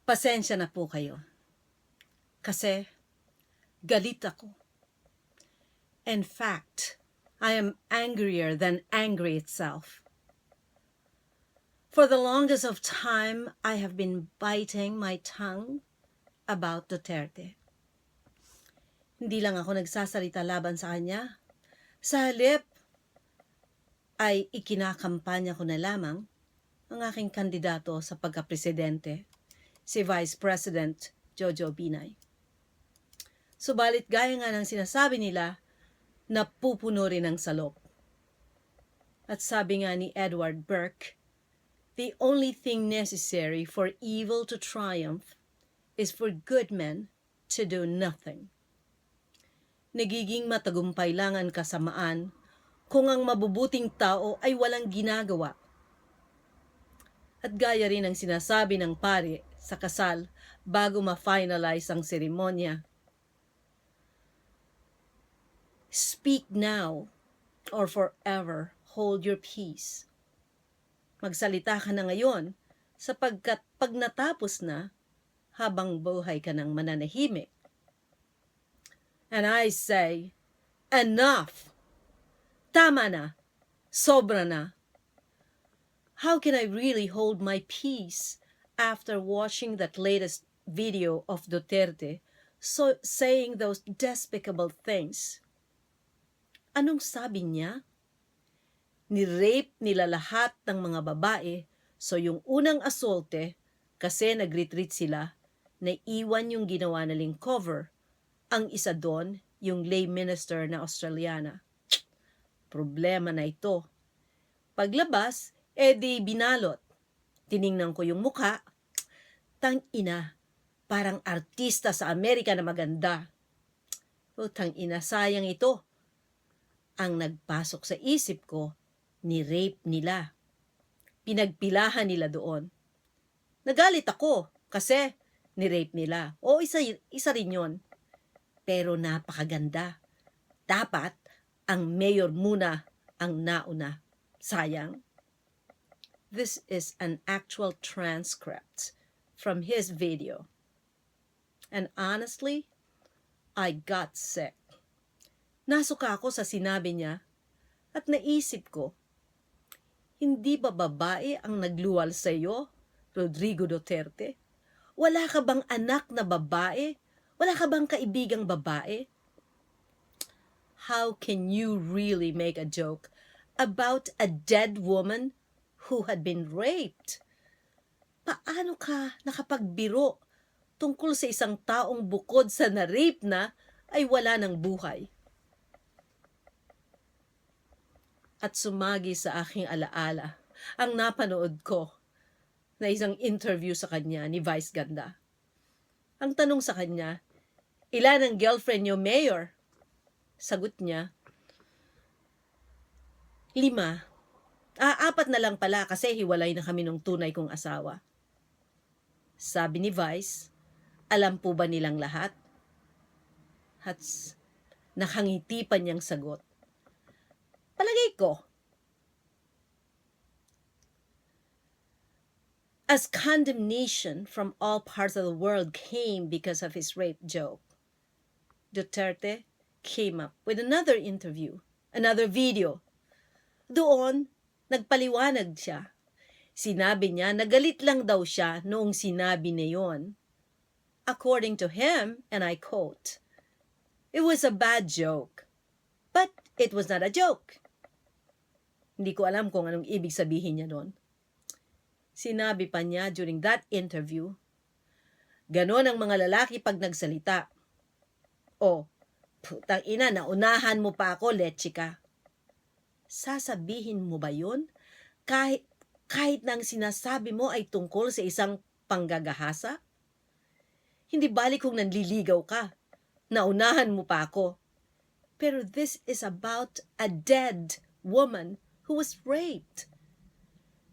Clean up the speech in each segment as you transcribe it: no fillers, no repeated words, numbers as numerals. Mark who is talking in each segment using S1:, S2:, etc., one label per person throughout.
S1: Pasensya na po kayo. Kasi galit ako. In fact, I am angrier than angry itself. For the longest of time, I have been biting my tongue about Duterte. Hindi lang ako nagsasalita laban sa kanya. Sa halip, ay ikinakampanya ko na lamang ang aking kandidato sa pagkapresidente, si Vice President Jojo Binay. Subalit gaya nga ng sinasabi nila, napupuno rin ang salop. At sabi nga ni Edward Burke, the only thing necessary for evil to triumph is for good men to do nothing. Nagiging matagumpay lang ang kasamaan kung ang mabubuting tao ay walang ginagawa. At gaya rin ang sinasabi ng pari sa kasal bago ma-finalize ang seremonya, speak now or forever hold your peace. Magsalita ka na ngayon sapagkat pag natapos na, habang buhay ka ng mananahimik. And I say, enough! Tama na! Sobra na! How can I really hold my peace after watching that latest video of Duterte saying those despicable things? Anong sabi niya? Ni-rape nila lahat ng mga babae, so yung unang asolte, kasi nag-retreat sila, naiwan yung ginawa naling cover. Ang isa doon, yung lay minister na Australiana. Problema na ito. Paglabas, di binalot. Tiningnan ko yung mukha. Tang-ina, parang artista sa Amerika na maganda. Tang-ina, sayang ito. Ang nagpasok sa isip ko, ni-rape nila. Pinagpilahan nila doon. Nagalit ako kasi ni-rape nila. O isa rin yun. Pero napakaganda. Dapat ang mayor muna ang nauna. Sayang. This is an actual transcript from his video. And honestly, I got sick. Nasuka ako sa sinabi niya at naisip ko, hindi ba babae ang nagluwal sa iyo, Rodrigo Duterte? Wala ka bang anak na babae? Wala ka bang kaibigang babae? How can you really make a joke about a dead woman who had been raped? Paano ka nakapagbiro tungkol sa isang taong bukod sa na-rape na ay wala ng buhay? At sumagi sa aking alaala ang napanood ko na isang interview sa kanya ni Vice Ganda. Ang tanong sa kanya, ilan ang girlfriend niyo, Mayor? Sagot niya, 5. 4 na lang pala kasi hiwalay na kami nung tunay kong asawa. Sabi ni Vice, alam po ba nilang lahat? At nakangiti pa niyang sagot, palagay ko. As condemnation from all parts of the world came because of his rape joke, Duterte came up with another interview, another video. Doon, nagpaliwanag siya. Sinabi niya na galit lang daw siya noong sinabi niya yon. According to him, and I quote, "It was a bad joke, but it was not a joke." Hindi ko alam kung anong ibig sabihin niya doon. Sinabi pa niya during that interview, ganon ang mga lalaki pag nagsalita. Putang ina, naunahan mo pa ako, leche ka. Sasabihin mo ba yun? Kahit nang sinasabi mo ay tungkol sa isang panggagahasa? Hindi balik kung nanliligaw ka. Naunahan mo pa ako. Pero this is about a dead woman who was raped.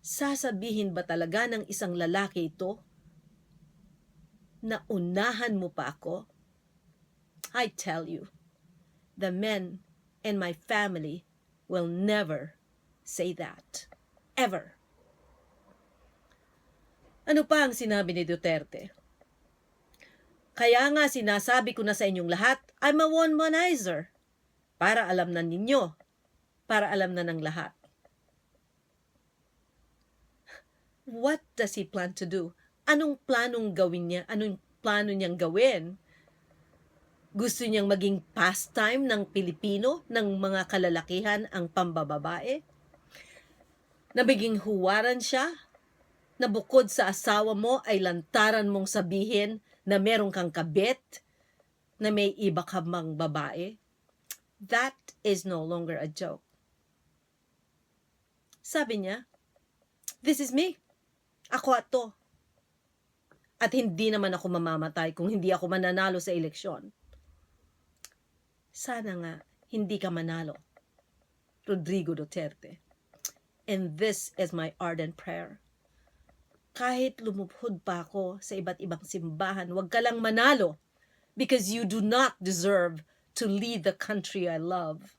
S1: Sasabihin ba talaga ng isang lalaki ito? Naunahan mo pa ako? I tell you, the men in my family will never say that. Ever. Ano pa ang sinabi ni Duterte? Kaya nga sinasabi ko na sa inyong lahat, I'm a womanizer. Para alam na ninyo. Para alam na ng lahat. What does he plan to do? Anong planong gawin niya? Anong plano niyang gawin? Gusto niyang maging pastime ng Pilipino, ng mga kalalakihan ang pambababae? Nabiging huwaran siya? Na bukod sa asawa mo ay lantaran mong sabihin na meron kang kabit, na may iba ka mang babae? That is no longer a joke. Sabi niya, this is me. Ako ato. At hindi naman ako mamamatay kung hindi ako mananalo sa eleksyon. Sana nga hindi ka manalo, Rodrigo Duterte. And this is my ardent prayer. Kahit lumubhod pa ako sa iba't ibang simbahan, huwag ka lang manalo because you do not deserve to lead the country I love.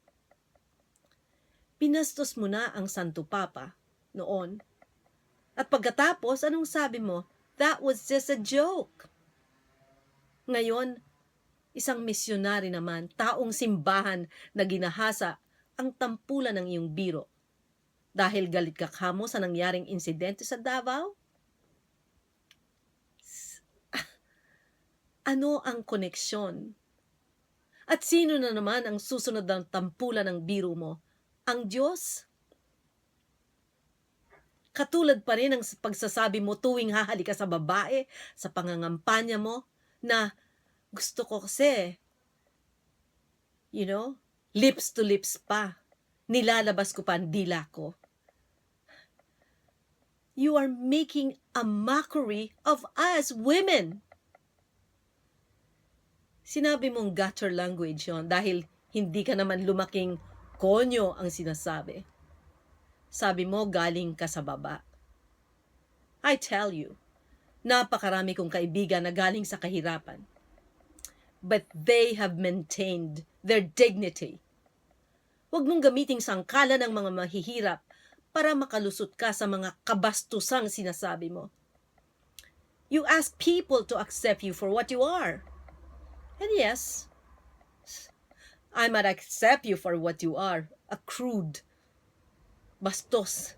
S1: Pinastos mo na ang Santo Papa noon. At pagkatapos, anong sabi mo? That was just a joke. Ngayon, isang misyonary naman, taong simbahan na ginahasa ang tampulan ng iyong biro. Dahil galit ka kamo sa nangyaring insidente sa Davao? Ano ang koneksyon? At sino na naman ang susunod ng tampulan ng biro mo? Ang Diyos? Katulad pa rin ang pagsasabi mo tuwing hahali ka sa babae, sa pangangampanya mo, na gusto ko kasi, lips to lips pa. Nilalabas ko pa ang dila ko. You are making a mockery of us women. Sinabi mong gutter language yon dahil hindi ka naman lumaking konyo ang sinasabi. Sabi mo galing ka sa baba. I tell you, napakarami kong kaibigan na galing sa kahirapan. But they have maintained their dignity. Huwag mong gamiting sangkala ng mga mahihirap para makalusot ka sa mga kabastusang sinasabi mo. You ask people to accept you for what you are. And yes, I might accept you for what you are, a crude, bastos.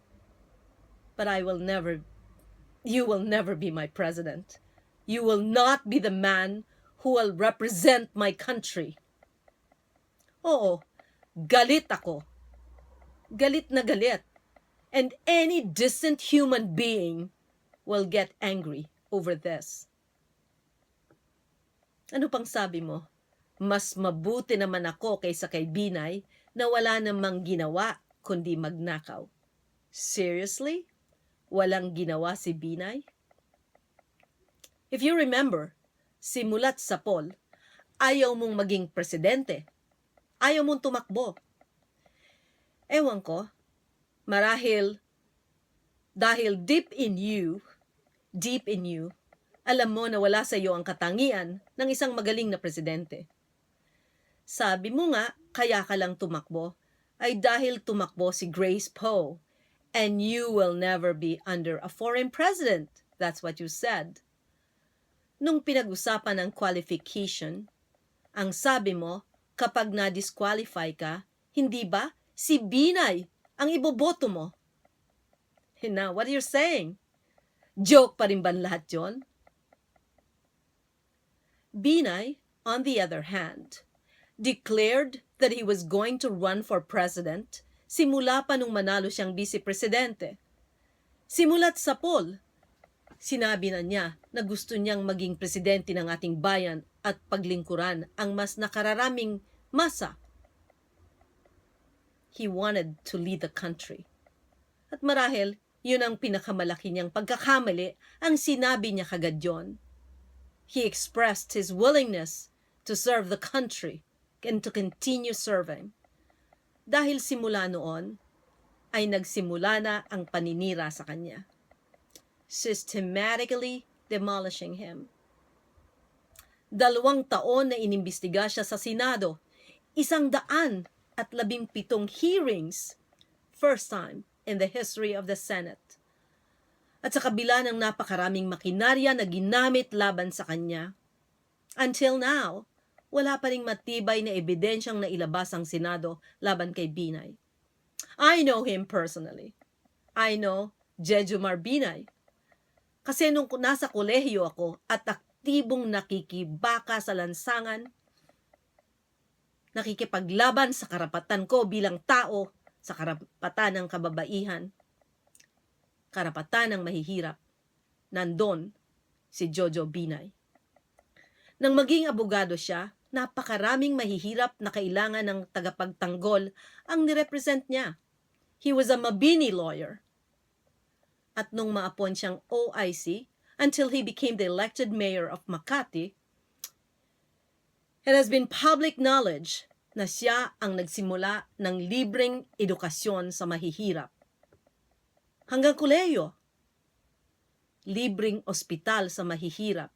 S1: But you will never be my president. You will not be the man who will represent my country. Oo, galit ako. Galit na galit. And any decent human being will get angry over this. Ano pang sabi mo? Mas mabuti naman ako kaysa kay Binay na wala namang ginawa kundi magnakaw. Seriously? Walang ginawa si Binay? If you remember, simulat sa poll, ayaw mong maging presidente. Ayaw mong tumakbo. Ewan ko, marahil dahil deep in you, alam mo na wala sa iyo ang katangian ng isang magaling na presidente. Sabi mo nga, kaya ka lang tumakbo, ay dahil tumakbo si Grace Poe, and you will never be under a foreign president. That's what you said. Nung pinag-usapan ng qualification, ang sabi mo, kapag na-disqualify ka, hindi ba si Binay ang iboboto mo? And now, what are you saying? Joke pa rin ba lahat yon? Binay, on the other hand, declared that he was going to run for president simula pa nung manalo siyang vice-presidente. Simulat sa poll, sinabi na niya na gusto niyang maging presidente ng ating bayan at paglingkuran ang mas nakararaming masa. He wanted to lead the country. At marahil, yun ang pinakamalaki niyang pagkakamali ang sinabi niya kagad yun. He expressed his willingness to serve the country and to continue serving. Dahil simula noon, ay nagsimula na ang paninira sa kanya. Systematically demolishing him. 2 taon na inimbestiga siya sa Senado, 117 hearings, first time in the history of the Senate. At sa kabila ng napakaraming makinarya na ginamit laban sa kanya, Until now, wala pa ring matibay na ebidensyang nailabas ang Senado laban kay Binay. I know him personally. I know Jejomar Binay. Kasi nung nasa kolehiyo ako at aktibong nakikibaka sa lansangan, nakikipaglaban sa karapatan ko bilang tao, sa karapatan ng kababaihan, karapatan ng mahihirap, nandun si Jojo Binay. Nang maging abogado siya, napakaraming mahihirap na kailangan ng tagapagtanggol ang nirepresent niya. He was a Mabini lawyer. At nung ma-appoint siyang OIC, until he became the elected mayor of Makati, it has been public knowledge na siya ang nagsimula ng libreng edukasyon sa mahihirap. Hanggang kolehiyo, libreng ospital sa mahihirap,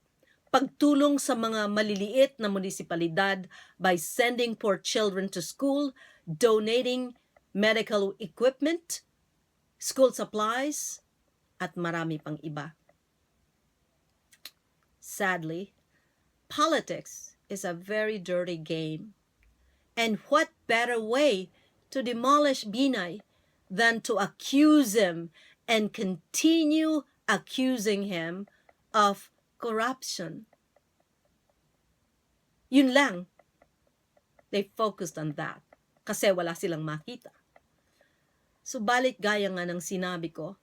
S1: pagtulong sa mga maliliit na munisipalidad by sending poor children to school, donating medical equipment, school supplies, at marami pang iba. Sadly, politics is a very dirty game. And what better way to demolish Binay than to accuse him and continue accusing him of corruption. Yun lang. They focused on that kasi wala silang makita. Subalit gaya nga ng sinabi ko,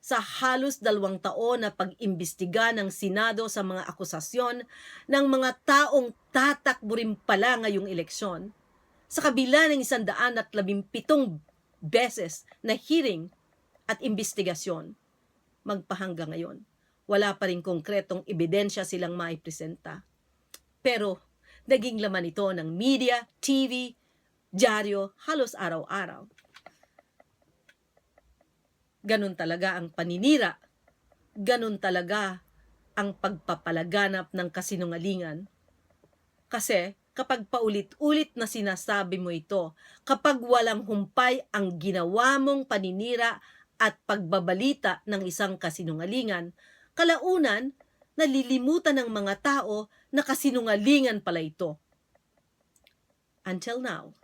S1: sa halos 2 taon na pag-imbestiga ng Senado sa mga akusasyon ng mga taong tatakbo rin pala ngayong eleksyon, sa kabila ng 117 beses na hearing at imbestigasyon, magpahanggang ngayon, wala pa rin konkretong ebidensya silang maipresenta. Pero naging laman ito ng media, TV, dyaryo, halos araw-araw. Ganun talaga ang paninira. Ganun talaga ang pagpapalaganap ng kasinungalingan. Kasi kapag paulit-ulit na sinasabi mo ito, kapag walang humpay ang ginawa mong paninira at pagbabalita ng isang kasinungalingan, kalaunan, nalilimutan ng mga tao na kasinungalingan pala ito. Until now,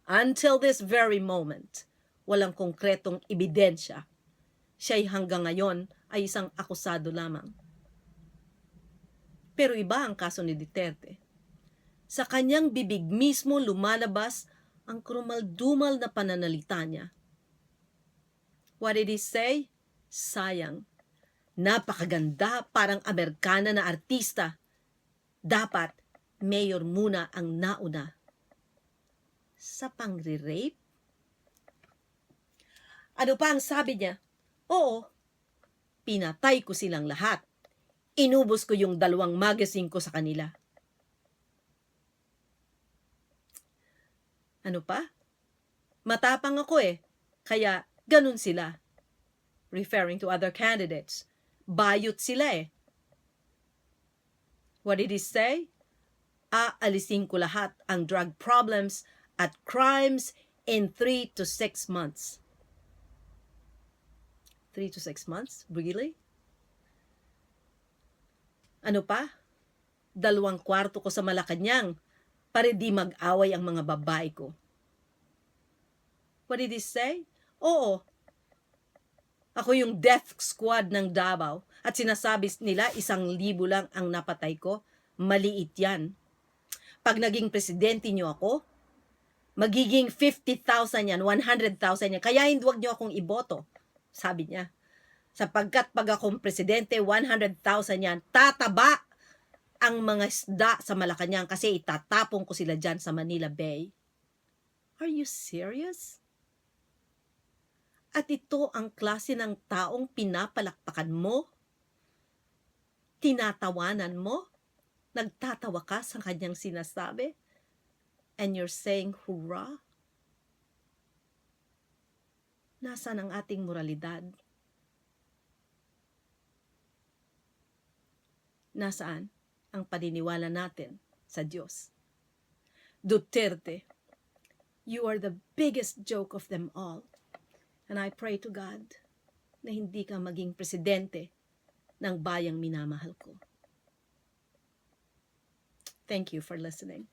S1: until this very moment, walang konkretong ebidensya. Siya'y hanggang ngayon ay isang akusado lamang. Pero iba ang kaso ni Duterte. Sa kanyang bibig mismo lumalabas ang krumal-dumal na pananalita niya. What did he say? Sayang. Napakaganda, parang Amerikana na artista. Dapat, mayor muna ang nauna. Sa pangre-rape? Ano pa ang sabi niya? Oo, pinatay ko silang lahat. Inubos ko yung 2 magazine ko sa kanila. Ano pa? Matapang ako kaya ganun sila. Referring to other candidates. Bayot sila What did he say? Aalisin ko lahat ang drug problems at crimes in 3 to 6 months. 3 to 6 months? Really? Ano pa? 2 kwarto ko sa Malacanang para di mag-away ang mga babae ko. What did he say? Oo. Ako yung death squad ng Davao at sinasabi nila 1,000 lang ang napatay ko. Maliit yan. Pag naging presidente nyo ako, magiging 50,000 yan, 100,000 yan. Kaya hindi wag nyo akong iboto. Sabi niya, sapagkat pag akong presidente, 100,000 yan, tataba ang mga isda sa Malacanang kasi itatapong ko sila dyan sa Manila Bay. Are you serious? At ito ang klase ng taong pinapalakpakan mo? Tinatawanan mo? Nagtatawa ka sa kanyang sinasabi? And you're saying, hurrah? Nasaan ang ating moralidad? Nasaan ang paniniwala natin sa Diyos? Duterte, you are the biggest joke of them all. And I pray to God na hindi ka maging presidente ng bayang minamahal ko. Thank you for listening.